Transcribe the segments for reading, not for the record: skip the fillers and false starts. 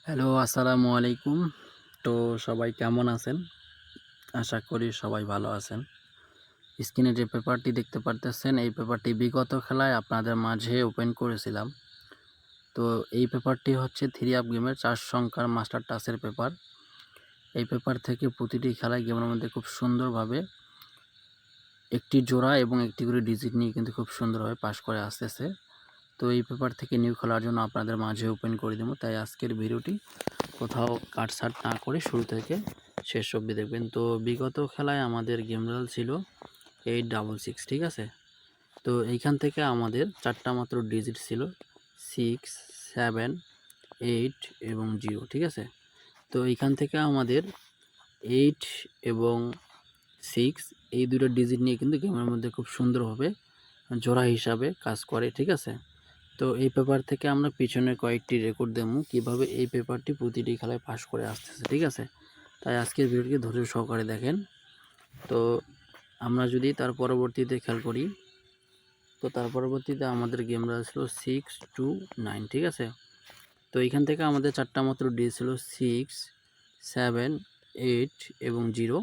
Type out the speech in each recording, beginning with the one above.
Hello, আসসালামু আলাইকুম। তো সবাই কেমন আছেন? আশা করি সবাই ভালো আছেন। স্ক্রিনে যে পেপারটি দেখতে পারতেছেন, এই পেপারটি বিগত খেলায় আপনাদের মাঝে ওপেন করেছিলাম। তো এই পেপারটি হচ্ছে 3 আপ গেমের 4 সংখ্যার মাস্টার টাচের পেপার। এই পেপার থেকে প্রতিটি খেলায় গেমের মধ্যে খুব সুন্দরভাবে একটি জোড়া এবং একটি করে ডিজিট নিয়ে কিন্তু খুব সুন্দরভাবে পাস করে আসতেছে। তো এই পেপার থেকে নিউ খেলার জন্য আপনাদের মাঝে ওপেন করে দেবো, তাই আজকের ভিডিওটি কোথাও কাটছাট না করে শুরু থেকে শেষ অবধি দেখবেন। তো বিগত খেলায় আমাদের গেম রেজাল্ট ছিল 866, ঠিক আছে। তো এইখান থেকে আমাদের 4টা মাত্র ডিজিট ছিল, 6, 7, 8 এবং 0, ঠিক আছে। তো এইখান থেকে আমাদের 8 এবং 6 এই দুটো ডিজিট নিয়ে কিন্তু গেমের মধ্যে খুব সুন্দরভাবে জোড়া হিসাবে কাজ করে, ঠিক আছে। তো এই পেপার থেকে আমরা পিছনে কয়েকটি রেকর্ড দেবো কীভাবে এই পেপারটি প্রতিটি খেলায় পাস করে আসতেছে, ঠিক আছে। তাই আজকের ভিডিওটি ধৈর্য সহকারে দেখেন। তো আমরা যদি তার পরবর্তীতে খেয়াল করি, তো তার পরবর্তীতে আমাদের গেম ছিল 6 to 9, ঠিক আছে। তো এইখান থেকে আমাদের 4টা মাত্র ডি ছিল, 6, 7, 8 এবং 0।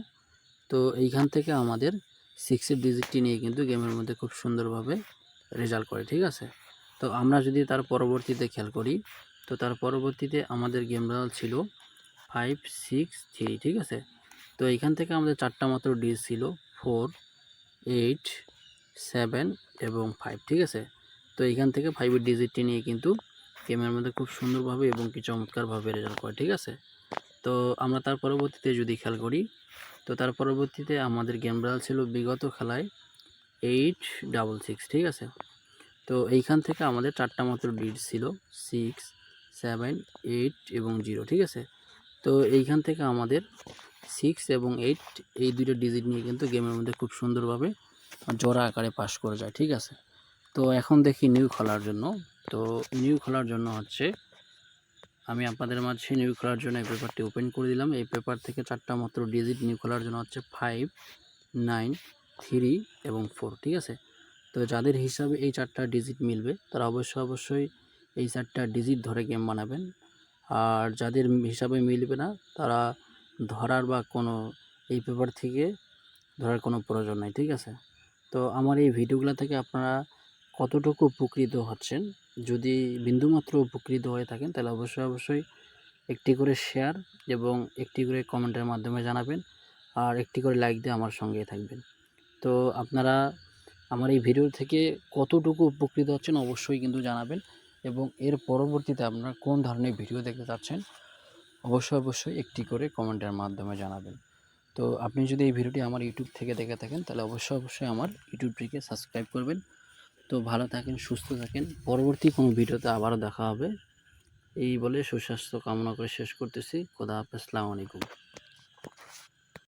তো এইখান থেকে আমাদের 6-এর ডিজিটটি নিয়ে কিন্তু গেমের মধ্যে খুব সুন্দরভাবে রেজাল্ট করে, ঠিক আছে। তো আমরা যদি তার পরবর্তীতে খেয়াল করি, তো তার পরবর্তীতে আমাদের গেম রেজাল্ট ছিল 5, 6, 3, ঠিক আছে। তো এইখান থেকে আমাদের 4টা মাত্র ডি ছিল, 4, 8, 7 এবং 5, ঠিক আছে। তো এইখান থেকে 5-এর ডিজিটটি নিয়ে কিন্তু গেমের মধ্যে খুব সুন্দরভাবে এবং কি চমৎকারভাবে রেজাল্ট করে, ঠিক আছে। তো আমরা তার পরবর্তীতে যদি খেয়াল করি, তো তার পরবর্তীতে আমাদের গেম রেজাল্ট ছিল বিগত খেলায় 866, ঠিক আছে। তো এইখান থেকে আমাদের 4টা মাত্র ডিজিট ছিল, 6, 7, 8 এবং 0, ঠিক আছে। তো এইখান থেকে আমাদের 6 এবং 8 এই দুটো ডিজিট নিয়ে কিন্তু গেমের মধ্যে খুব সুন্দরভাবে জোড়া আকারে পাস করে যায়, ঠিক আছে। তো এখন দেখি নিউ খেলার জন্য। তো নিউ খেলার জন্য হচ্ছে আমি আপনাদের মাঝে নিউ খেলার জন্য এই পেপারটি ওপেন করে দিলাম। এই পেপার থেকে 4টা মাত্র ডিজিট নিউ খেলার জন্য হচ্ছে 5, 9, 3 এবং 4, ঠিক আছে। তো যাদের হিসাবে এই 4টা ডিজিট মিলবে তারা অবশ্যই এই 4টা ডিজিট ধরে গেম বানাবেন। আর যাদের হিসাবে মিলবে না তারা ধরার বা কোনো এই পেপার থেকে ধরার কোনো প্রয়োজন নেই, ঠিক আছে। তো আমার এই ভিডিওগুলো থেকে আপনারা কতটুকু উপকৃত হচ্ছেন, যদি বিন্দুমাত্র উপকৃত হয়ে থাকেন তাহলে অবশ্যই একটি করে শেয়ার এবং একটি করে কমেন্টের মাধ্যমে জানাবেন, আর একটি করে লাইক দিয়ে আমার সঙ্গেই থাকবেন। তো আপনারা আমার এই ভিডিও থেকে কতটুকু উপকৃত হচ্ছেন অবশ্যই কিন্তু জানাবেন, এবং এর পরবর্তীতে আপনারা কোন ধরনের ভিডিও দেখতে চাচ্ছেন অবশ্যই একটি করে কমেন্টের মাধ্যমে জানাবেন। তো আপনি যদি এই ভিডিওটি আমার ইউটিউব থেকে দেখে থাকেন তাহলে অবশ্যই আমার ইউটিউবটিকে সাবস্ক্রাইব করবেন। তো ভালো থাকেন, সুস্থ থাকেন, পরবর্তী কোনো ভিডিওতে আবারও দেখা হবে। এই বলে সুস্বাস্থ্য কামনা করে শেষ করতেছি। খোদা হাফেজ, আসসালামু আলাইকুম।